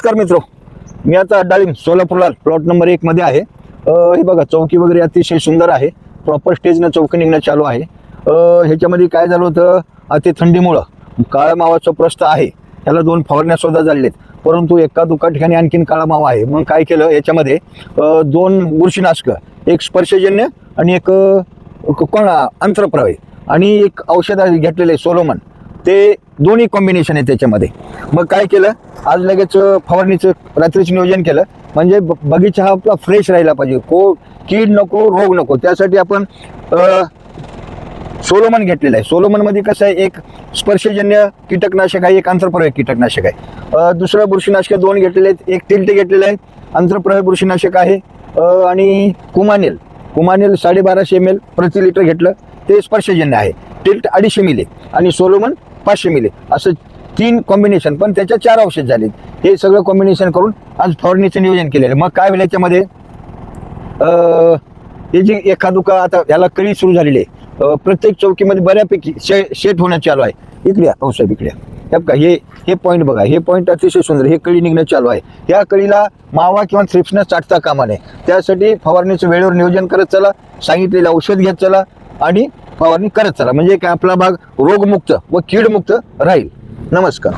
नमस्कार मित्रो, मी आता डाळिंब सोलापूरला प्लॉट नंबर 1 मध्ये आहे। हे बघा चौकी वगैरे अतिशय सुंदर आहे। प्रॉपर स्टेजने चौकी निघणं चालू आहे। ह्याच्यामध्ये काय झालं होतं, अति थंडीमुळे काळा मावाचं प्रस्त आहे, त्याला 2 फवारण्या सुद्धा झालेत, परंतु एका दुका ठिकाणी आणखीन काळा मावा आहे। मग काय केलं, याच्यामध्ये 2 बुरशीनाशक, एक स्पर्शजन्य आणि एक अंतरप्रवाही आणि एक औषध घेतलेले सोलोमन, ते दोन्ही कॉम्बिनेशन आहे त्याच्यामध्ये। मग काय केलं, आज लगेच फवारणीचं रात्रीचं नियोजन केलं, म्हणजे बगीचा हा आपला फ्रेश राहिला पाहिजे, कीड नको, रोग नको, त्यासाठी आपण सोलोमन घेतलेलं आहे। सोलोमन मध्ये कसं आहे, एक स्पर्शजन्य कीटकनाशक आहे, एक अंतरप्रवाही कीटकनाशक आहे। दुसरं बुरशीनाशक 2 घेतलेले आहेत, एक टिल्ट घेतलेलं आहे, अंतरप्रवाही बुरशीनाशक आहे, आणि कुमानेल 1250 ml प्रति लिटर घेतलं, ते स्पर्शजन्य आहे। टिल्ट 250 मिली आणि सोलोमन 500 मिली, असं 3 कॉम्बिनेशन, पण त्याच्या 4 औषध झाले। हे सगळं कॉम्बिनेशन करून आज फवारणीचं नियोजन केलेलं। मग काय होईल याच्यामध्ये, हे जे एखादुका आता याला कळी सुरू झालेली आहे, प्रत्येक चौकीमध्ये बऱ्यापैकी शेट होणं चालू आहे। इकडे पावसाहेब इकडे का, हे पॉईंट बघा, हे पॉईंट अतिशय सुंदर, हे कळी निघणं चालू आहे। या कळीला मावा किंवा थ्रिप्सनं चाटता कामा नये, त्यासाठी फवारणीचं वेळेवर नियोजन करत चला, सांगितलेलं औषध घेत चला आणि फवारणी करत चला, म्हणजे काय आपला भाग रोगमुक्त व कीडमुक्त राहील। नमस्कार।